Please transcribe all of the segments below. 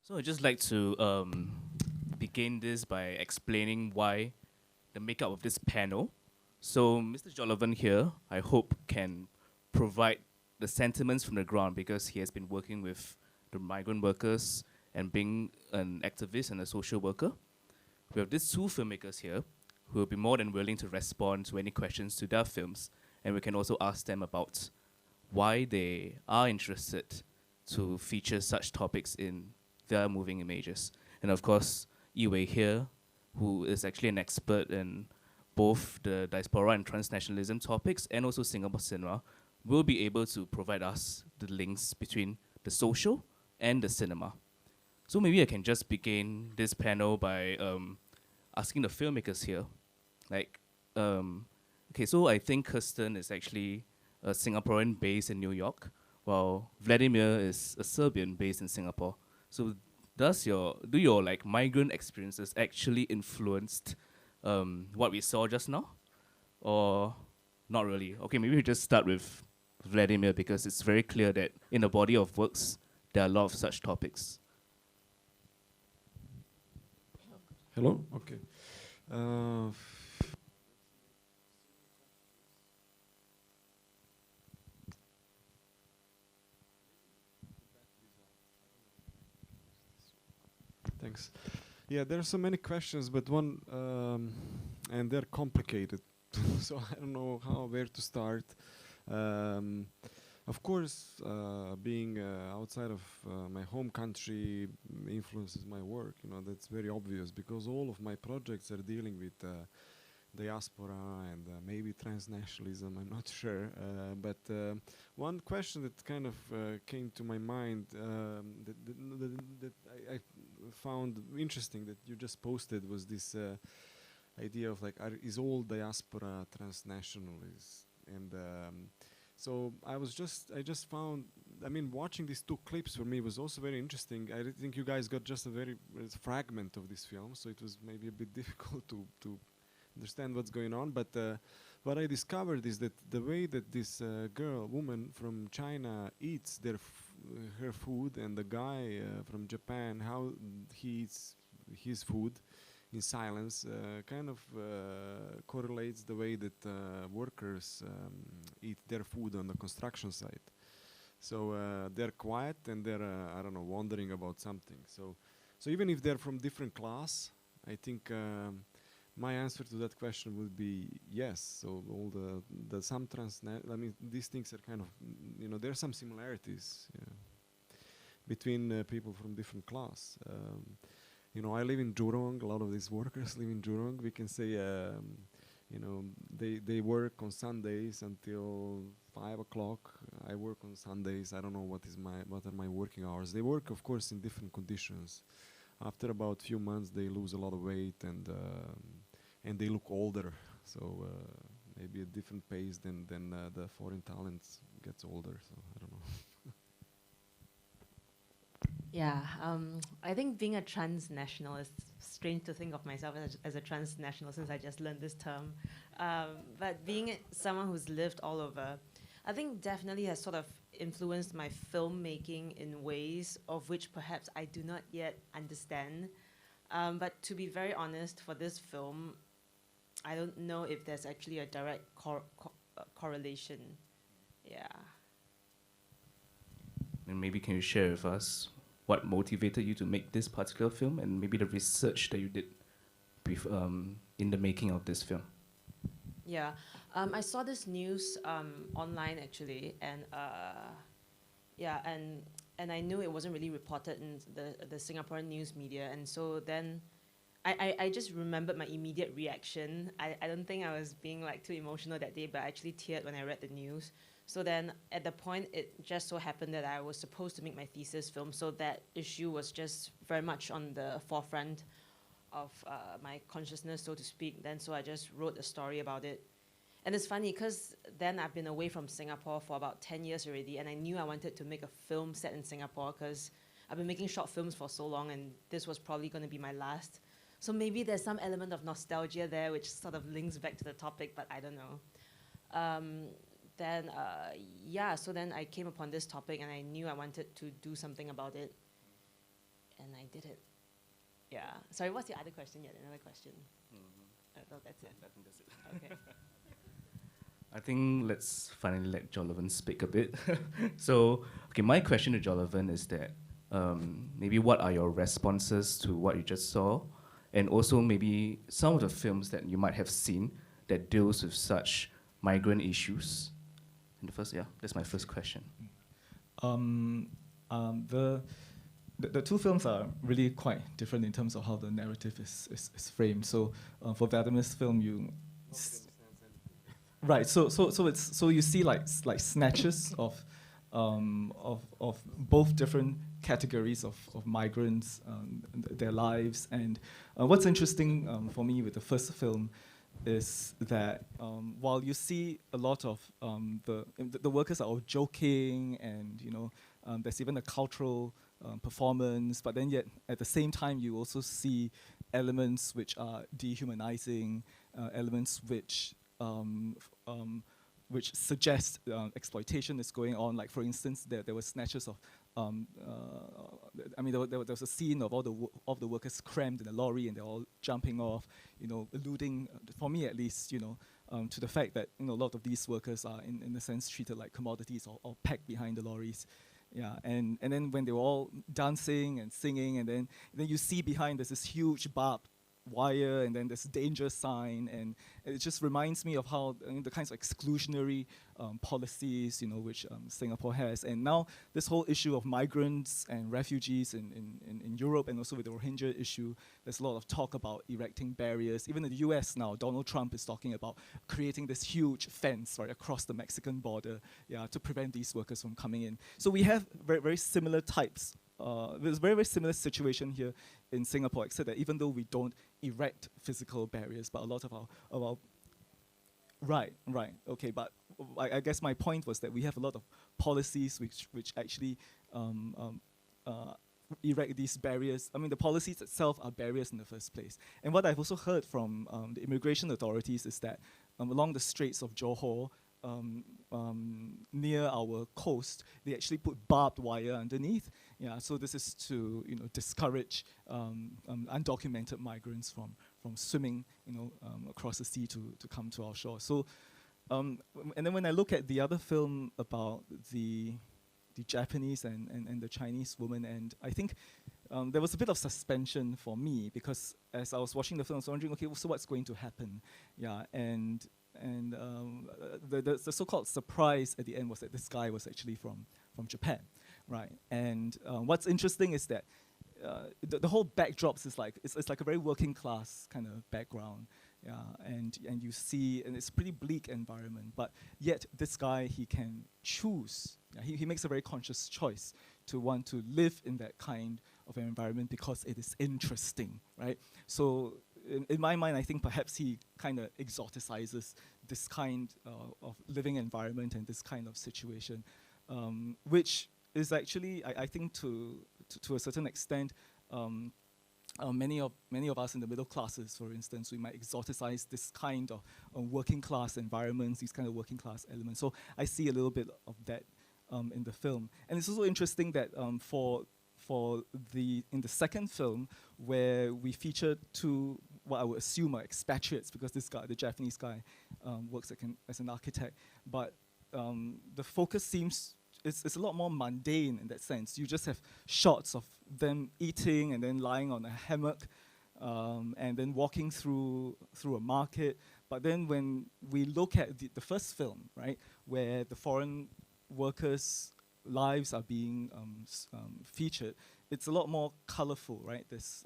So I'd just like to begin this by explaining why the makeup of this panel. So Mr. Jolovan here, I hope, can provide the sentiments from the ground because he has been working with the migrant workers and being an activist and a social worker. We have these two filmmakers here who will be more than willing to respond to any questions to their films, and we can also ask them about why they are interested to feature such topics in their moving images. And of course, Yi Wei here, who is actually an expert in both the diaspora and transnationalism topics and also Singapore cinema, will be able to provide us the links between the social and the cinema. So maybe I can just begin this panel by asking the filmmakers here, like, okay, so I think Kirsten is actually a Singaporean based in New York, while Vladimir is a Serbian based in Singapore. So do your like migrant experiences actually influenced what we saw just now, or not really? Okay, maybe we just start with Vladimir because it's very clear that in the body of works there are a lot of such topics. Hello? Okay. Uh, Thanks. Yeah, there are so many questions, but one, and they're complicated. So I don't know where to start. Um, of course, being outside of my home country influences my work. You know, that's very obvious because all of my projects are dealing with diaspora and maybe transnationalism. I'm not sure, but one question that kind of came to my mind that I found interesting that you just posted was this idea of like, is all diaspora transnational? And so I just found, I mean, watching these two clips for me was also very interesting. I think you guys got just a very fragment of this film, so it was maybe a bit difficult to understand what's going on. But what I discovered is that the way that this woman from China eats her food, and the guy from Japan, how he eats his food in silence, kind of correlates the way that workers eat their food on the construction site. So they're quiet and they're, I don't know, wondering about something. So even if they're from different class, I think my answer to that question would be yes. So all the some I mean, these things are kind of, you know, there are some similarities between people from different class. You know, I live in Jurong. A lot of these workers live in Jurong. We can say, you know, they work on Sundays until 5 o'clock. I work on Sundays. I don't know what are my working hours. They work, of course, in different conditions. After about few months, they lose a lot of weight and they look older. So maybe a different pace than the foreign talents gets older. So I don't know. Yeah, I think being a transnational is strange to think of myself as a transnational since I just learned this term. But being someone who's lived all over, I think definitely has sort of influenced my filmmaking in ways of which perhaps I do not yet understand. But to be very honest, for this film, I don't know if there's actually a direct correlation. Yeah. And maybe can you share with us what motivated you to make this particular film and maybe the research that you did in the making of this film? Yeah, I saw this news online actually, and yeah, and I knew it wasn't really reported in the Singaporean news media, and so then I just remembered my immediate reaction. I don't think I was being like too emotional that day, but I actually teared when I read the news. So then at the point, it just so happened that I was supposed to make my thesis film, so that issue was just very much on the forefront of my consciousness, so to speak. Then so I just wrote a story about it. And it's funny because then I've been away from Singapore for about 10 years already, and I knew I wanted to make a film set in Singapore because I've been making short films for so long, and this was probably going to be my last. So maybe there's some element of nostalgia there, which sort of links back to the topic, but I don't know. Then, yeah, so then I came upon this topic and I knew I wanted to do something about it. And I I did it. Yeah. Sorry, what's your other question? You had another question. No, that's it. I think that's it. Okay. I think let's finally let Jolovan speak a bit. So, okay, my question to Jolovan is that maybe what are your responses to what you just saw, and also maybe some of the films that you might have seen that deals with such migrant issues. And the first, yeah, that's my first question. The two films are really quite different in terms of how the narrative is framed. So for Vladimir's film, right. So you see like snatches of both different categories of migrants, their lives, and what's interesting for me with the first film is that while you see a lot of the workers are all joking, and there's even a cultural performance, but then yet at the same time you also see elements which are dehumanizing, elements which suggest exploitation is going on. Like for instance, there were snatches of, there was a scene of all the workers crammed in a lorry and they're all jumping off, alluding, for me at least, to the fact that a lot of these workers are in a sense treated like commodities or packed behind the lorries. Yeah, and then when they were all dancing and singing, and then you see behind there's this huge barbed wire, and then this danger sign, and it just reminds me of how the kinds of exclusionary policies which Singapore has. And now this whole issue of migrants and refugees in Europe, and also with the Rohingya issue, there's a lot of talk about erecting barriers. Even in the US now, Donald Trump is talking about creating this huge fence right across the Mexican border, to prevent these workers from coming in. So we have very, very similar types. There's a very, very similar situation here in Singapore, except that even though we don't erect physical barriers, but a lot of our right, okay, but I guess my point was that we have a lot of policies which actually erect these barriers. I mean, the policies itself are barriers in the first place. And what I've also heard from the immigration authorities is that along the Straits of Johor, near our coast, they actually put barbed wire underneath. Yeah, so this is to discourage undocumented migrants from swimming across the sea to come to our shore. So, and then when I look at the other film about the Japanese and the Chinese woman, and I think there was a bit of suspension for me, because as I was watching the film, I was wondering, okay, so what's going to happen? Yeah, and the so-called surprise at the end was that this guy was actually from Japan, right? And what's interesting is that the whole backdrop is like it's like a very working class kind of background, and you see, and it's a pretty bleak environment, but yet this guy, he can choose. He makes a very conscious choice to want to live in that kind of an environment because it is interesting, right? So in my mind, I think perhaps he kind of exoticizes this kind of living environment and this kind of situation, which is actually, I think, to a certain extent, many of us in the middle classes, for instance, we might exoticize this kind of working class environments, these kind of working class elements. So I see a little bit of that in the film, and it's also interesting that in the second film, where we featured two, what I would assume are expatriates, because this guy, the Japanese guy, works as an architect, but the focus seems it's a lot more mundane in that sense. You just have shots of them eating and then lying on a hammock, and then walking through a market. But then when we look at the first film, right, where the foreign workers' lives are being featured, it's a lot more colorful, right? There's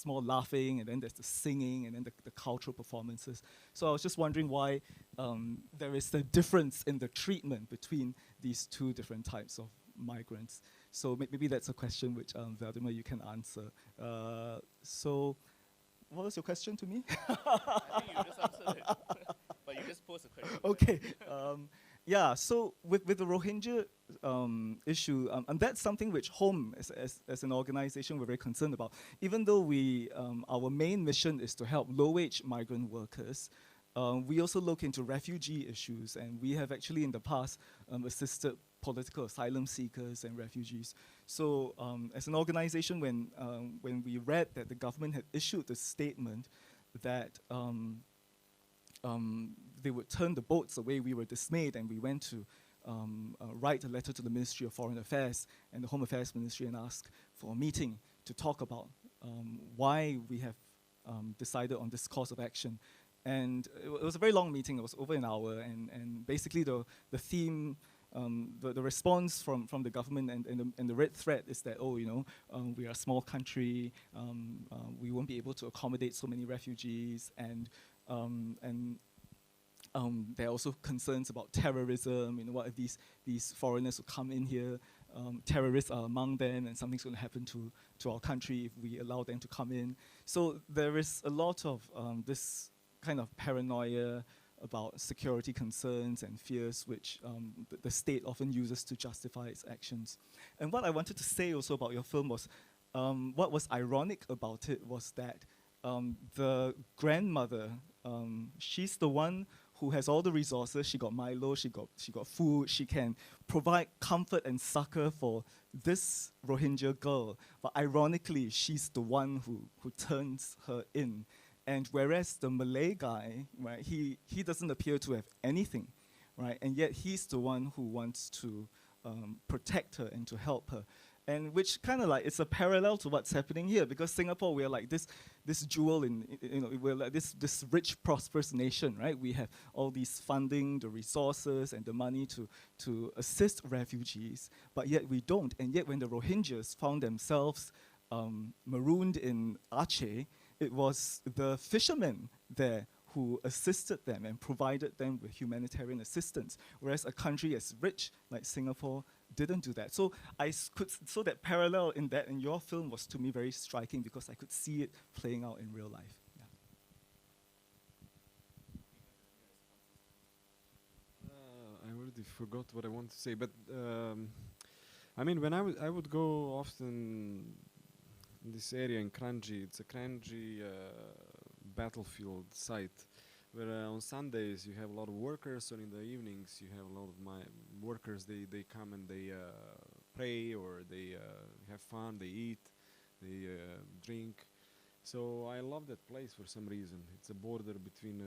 more laughing, and then there's the singing, and then the cultural performances. So I was just wondering why there is a difference in the treatment between these two different types of migrants. So maybe that's a question which, Vladimir, you can answer. So what was your question to me? I think you just answered it. But you just posed a question. Okay. Yeah, so with the Rohingya issue, and that's something which Home, as an organization, we're very concerned about. Even though our main mission is to help low-wage migrant workers, we also look into refugee issues, and we have actually in the past assisted political asylum seekers and refugees. So as an organization, when we read that the government had issued a statement that they would turn the boats away, we were dismayed, and we went to write a letter to the Ministry of Foreign Affairs and the Home Affairs Ministry and ask for a meeting to talk about why we have decided on this course of action. And it was a very long meeting. It was over an hour, and basically the theme, the response from the government and the red thread is that, oh, we are a small country, we won't be able to accommodate so many refugees, and there are also concerns about terrorism. What if these foreigners who come in here, terrorists are among them, and something's going to happen to our country if we allow them to come in. So there is a lot of this kind of paranoia about security concerns and fears, which the state often uses to justify its actions. And what I wanted to say also about your film was, what was ironic about it was that the grandmother, she's the one who has all the resources. She got Milo, she got food, she can provide comfort and succor for this Rohingya girl. But ironically, she's the one who turns her in. And whereas the Malay guy, right, he doesn't appear to have anything, right? And yet he's the one who wants to protect her and to help her. And which kind of like, it's a parallel to what's happening here, because Singapore, we're like this jewel in, we're like this rich, prosperous nation, right? We have all these funding, the resources, and the money to assist refugees, but yet we don't. And yet when the Rohingyas found themselves marooned in Aceh, it was the fishermen there who assisted them and provided them with humanitarian assistance, whereas a country as rich like Singapore didn't do that. So so that parallel in your film was to me very striking, because I could see it playing out in real life. Yeah. I already forgot what I want to say, but I mean, when I would go often in this area in Kranji, it's a Kranji battlefield site, where on Sundays you have a lot of workers, and in the evenings you have a lot of my workers. They come and they pray, or they have fun, they eat, they drink. So I love that place for some reason. It's a border between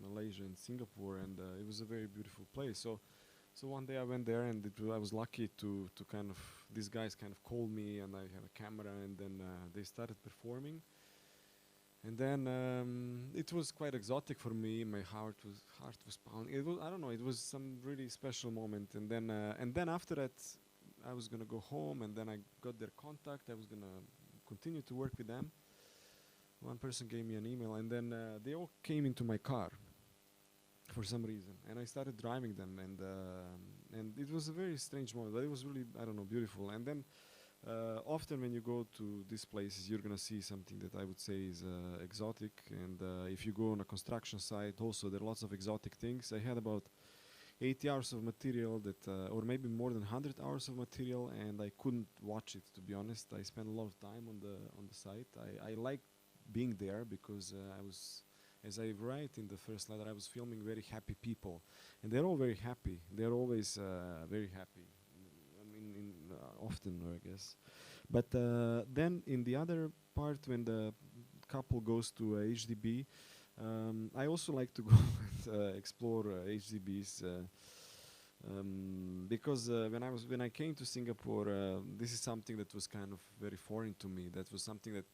Malaysia and Singapore, and it was a very beautiful place. So one day I went there, and I was lucky to kind of, these guys kind of called me, and I had a camera, and then they started performing. And then it was quite exotic for me. My heart was pounding. It was, I don't know, it was some really special moment. And then after that, I was gonna go home, and then I got their contact. I was gonna continue to work with them. One person gave me an email, and then they all came into my car for some reason, and I started driving them, and it was a very strange moment, but it was really, I don't know, beautiful. And then often when you go to these places, you're gonna see something that I would say is exotic. And if you go on a construction site, also there are lots of exotic things. I had about 80 hours of material that, or maybe more than 100 hours of material, and I couldn't watch it, to be honest. I spent a lot of time on the site. I like being there because I was, as I write in the first letter, I was filming very happy people, and they're all very happy. They're always very happy. I mean, often, I guess. But then in the other part, when the couple goes to HDB, I also like to go and explore HDBs. Because when I came to Singapore, this is something that was kind of very foreign to me. That was something that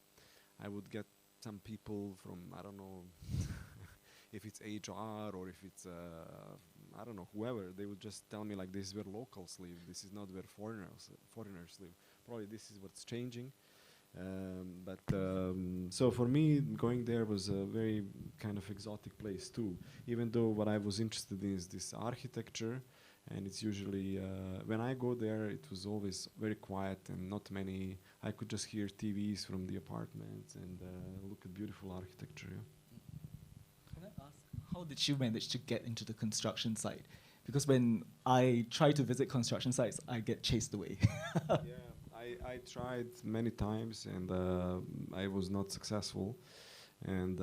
I would get some people from, I don't know, if it's HR or if it's, I don't know, whoever, they would just tell me like, this is where locals live, this is not where foreigners live. Probably this is what's changing. So for me, going there was a very kind of exotic place too, even though what I was interested in is this architecture. And it's usually, when I go there, it was always very quiet and not many, I could just hear TVs from the apartments and look at beautiful architecture. Yeah. Can I ask, how did you manage to get into the construction site? Because when I try to visit construction sites, I get chased away. Yeah, I tried many times, and I was not successful. And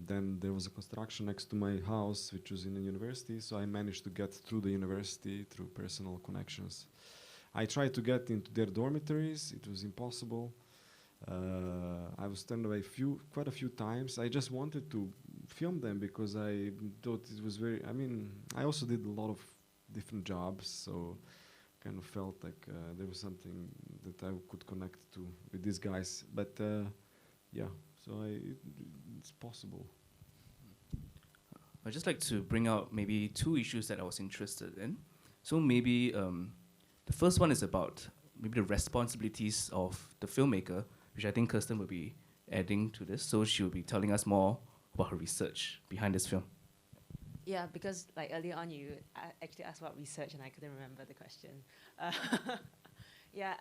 then there was a construction next to my house, which was in a university, so I managed to get through the university through personal connections. I tried to get into their dormitories. It was impossible. I was turned away quite a few times. I just wanted to film them because I thought it was very. I mean, I also did a lot of different jobs, so kind of felt like there was something that I could connect to with these guys. But yeah, so it's possible. I'd just like to bring out maybe two issues that I was interested in. So maybe the first one is about maybe the responsibilities of the filmmaker, which I think Kirsten will be adding to this. So she'll be telling us more about her research behind this film. Yeah, because like earlier on you actually asked about research and I couldn't remember the question. Yeah,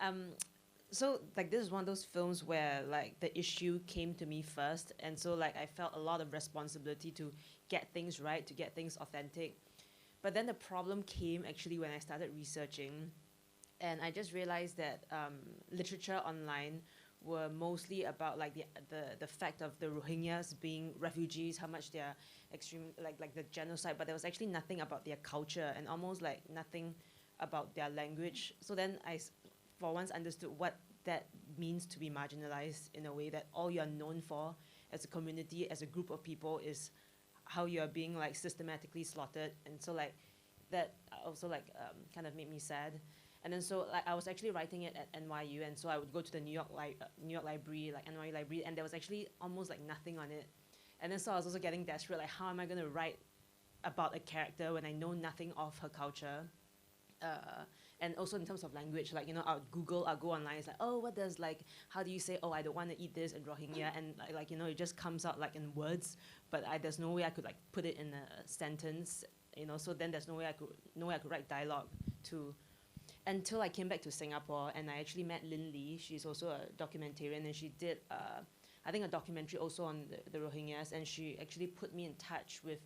so like this is one of those films where like the issue came to me first, and so like I felt a lot of responsibility to get things right, to get things authentic. But then the problem came actually when I started researching, and I just realized that literature online were mostly about like the fact of the Rohingyas being refugees, how much they're extreme, like the genocide, but there was actually nothing about their culture and almost like nothing about their language. So then I for once understood what that means to be marginalized, in a way that all you're known for as a community, as a group of people, is how you're being like systematically slaughtered. And so like that also like kind of made me sad. And then so like I was actually writing it at NYU, and so I would go to the New York Library, like NYU Library, and there was actually almost like nothing on it. And then so I was also getting desperate, like how am I going to write about a character when I know nothing of her culture? And also in terms of language, like, you know, I'll go online, it's like, oh, what does like, how do you say, oh, I don't want to eat this in Rohingya? And like, you know, it just comes out like in words, but there's no way I could like put it in a sentence, you know, so then there's no way I could write dialogue to. Until I came back to Singapore and I actually met Lin Lee. She's also a documentarian, and she did, I think, a documentary also on the Rohingyas, and she actually put me in touch with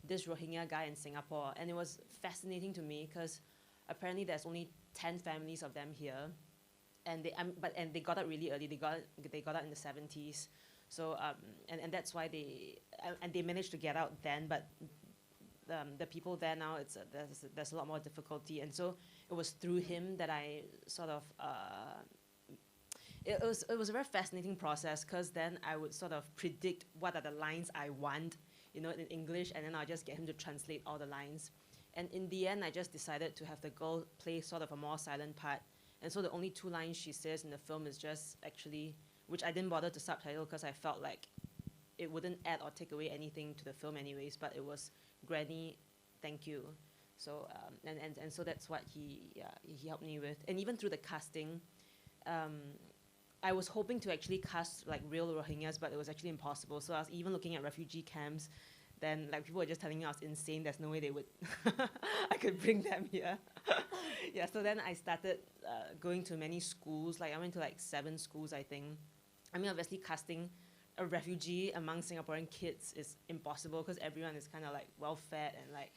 this Rohingya guy in Singapore. And it was fascinating to me because apparently there's only 10 families of them here, and they got out really early. They got out in the 70s, so and that's why they managed to get out then. But the people there now, there's a lot more difficulty, and so it was through him that I sort of it was a very fascinating process, because then I would sort of predict what are the lines I want, you know, in English, and then I'll just get him to translate all the lines. And in the end, I just decided to have the girl play sort of a more silent part, and so the only 2 lines she says in the film is just actually, which I didn't bother to subtitle because I felt like it wouldn't add or take away anything to the film anyways, but it was, "Granny, thank you." So and so that's what he helped me with. And even through the casting, I was hoping to actually cast like real Rohingyas, but it was actually impossible. So I was even looking at refugee camps. Then like people were just telling me I was insane. There's no way they would I could bring them here. Yeah. So then I started going to many schools. Like I went to like 7 schools, I think. I mean, obviously casting a refugee among Singaporean kids is impossible because everyone is kind of like well-fed and like,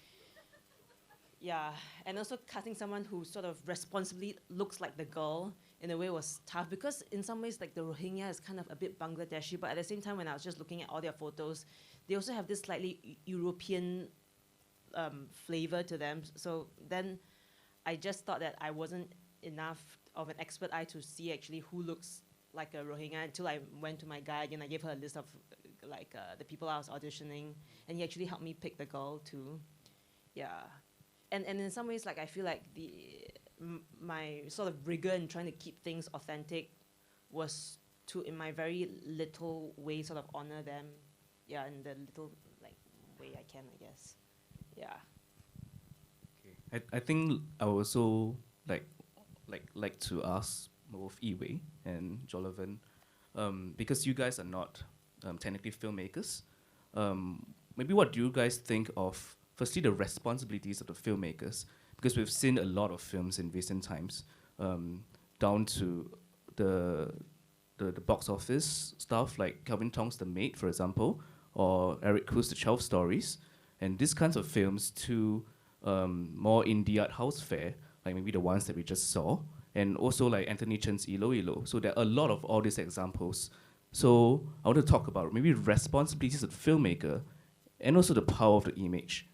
yeah. And also casting someone who sort of responsibly looks like the girl in a way was tough, because in some ways like the Rohingya is kind of a bit Bangladeshi, but at the same time when I was just looking at all their photos, they also have this slightly European flavor to them. So then I just thought that I wasn't enough of an expert eye to see actually who looks like a Rohingya, until I went to my guide and I gave her a list of like the people I was auditioning, and he actually helped me pick the girl too. Yeah. And in some ways, like I feel like my sort of rigor in trying to keep things authentic was to, in my very little way, sort of honor them. Yeah, in the little like way I can, I guess. Yeah. Okay. I think I would also like to ask both Yi Wei and Jolovan, because you guys are not technically filmmakers. Maybe what do you guys think of, firstly, the responsibilities of the filmmakers? Because we've seen a lot of films in recent times, down to the box office stuff, like Kelvin Tong's The Maid, for example, or Eric Khoo's The 12 Stories, and these kinds of films to more indie art house fare, like maybe the ones that we just saw, and also like Anthony Chen's Ilo Ilo. So there are a lot of all these examples. So I want to talk about maybe responsibilities of the filmmaker and also the power of the image.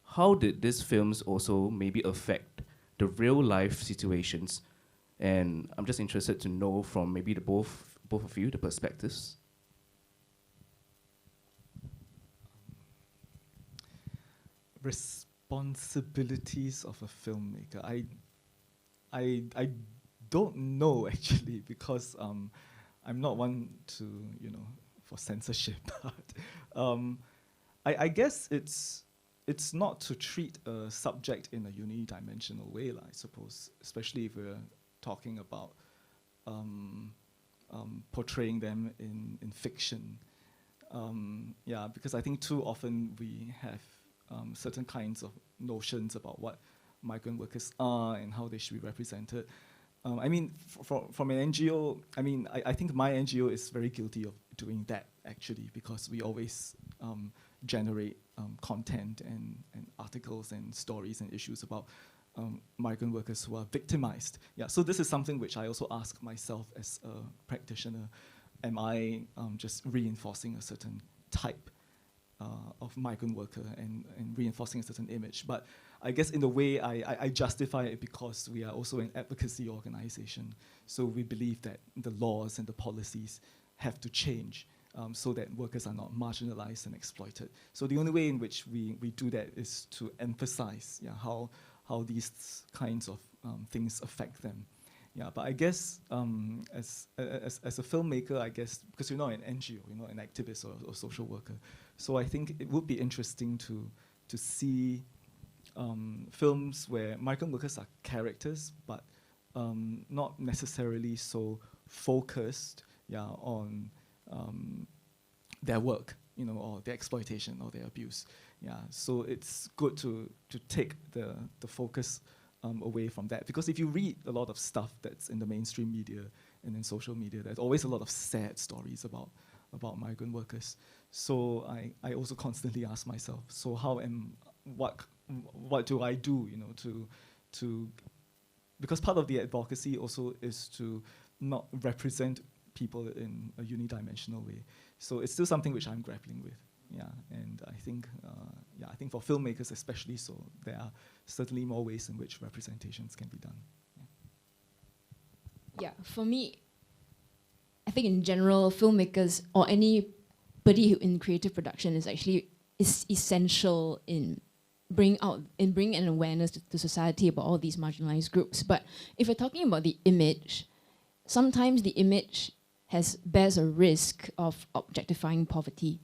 How did these films also maybe affect the real life situations And I'm just interested to know from maybe the both of you, the perspectives. Responsibilities of a filmmaker. I don't know actually, because I'm not one to, for censorship. I guess it's not to treat a subject in a unidimensional way, I suppose, especially if we're talking about portraying them in fiction. Yeah, because I think too often we have certain kinds of notions about what migrant workers are and how they should be represented. I mean, from an NGO, I think my NGO is very guilty of doing that, actually, because we always generate content and articles and stories and issues about migrant workers who are victimized. Yeah, so this is something which I also ask myself as a practitioner. Am I just reinforcing a certain type of migrant worker and reinforcing a certain image? But I guess in a way I justify it because we are also an advocacy organization. So we believe that the laws and the policies have to change so that workers are not marginalized and exploited. So the only way in which we do that is to emphasize how these kinds of things affect them. Yeah, but I guess as a filmmaker, I guess, because you're not an NGO, you're not an activist or social worker, so I think it would be interesting to see films where migrant workers are characters, but not necessarily so focused, on their work, or their exploitation or their abuse. Yeah, so it's good to take the focus away from that, because if you read a lot of stuff that's in the mainstream media and in social media, there's always a lot of sad stories about migrant workers. So I also constantly ask myself, so what do I do, to because part of the advocacy also is to not represent people in a unidimensional way. So it's still something which I'm grappling with. Yeah, and I think for filmmakers especially, so there are certainly more ways in which representations can be done. Yeah, for me, I think in general, filmmakers or anybody who in creative production is essential in bringing an awareness to society about all these marginalized groups. But if we're talking about the image, sometimes the image bears a risk of objectifying poverty.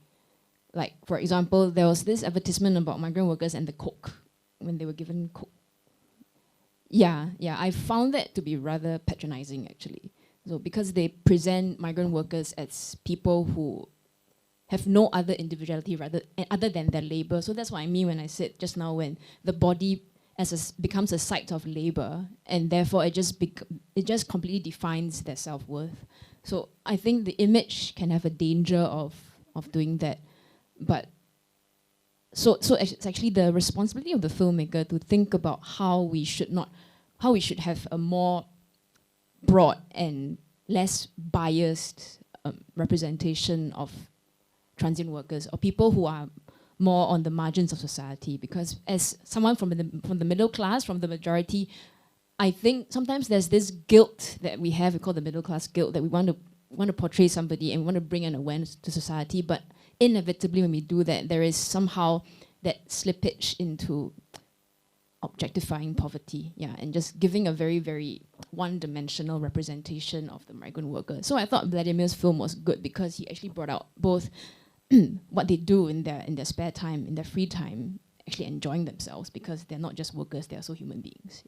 Like, for example, there was this advertisement about migrant workers and the Coke, when they were given Coke. Yeah, I found that to be rather patronizing, actually. So because they present migrant workers as people who have no other individuality other than their labor. So that's what I mean when I said just now, when the body becomes a site of labor, and therefore it just completely defines their self-worth. So I think the image can have a danger of doing that. But so it's actually the responsibility of the filmmaker to think about how we should have a more broad and less biased representation of transient workers or people who are more on the margins of society. Because as someone from the middle class, from the majority, I think sometimes there's this guilt that we call the middle class guilt, that we want to portray somebody and we want to bring an awareness to society, but inevitably when we do that, there is somehow that slippage into objectifying poverty, and just giving a very, very one-dimensional representation of the migrant worker. So I thought Vladimir's film was good because he actually brought out both what they do in their spare time, in their free time, actually enjoying themselves, because they're not just workers, they're also human beings,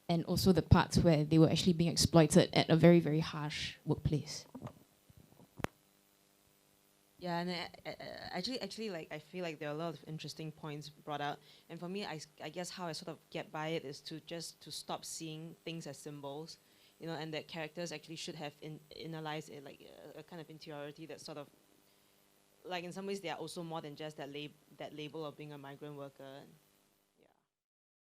and also the parts where they were actually being exploited at a very, very harsh workplace. Yeah, and actually, like, I feel like there are a lot of interesting points brought out. And for me, I guess how I sort of get by it is to stop seeing things as symbols, and that characters actually should have analyzed it like a kind of interiority that sort of, like, in some ways they are also more than just that label of being a migrant worker.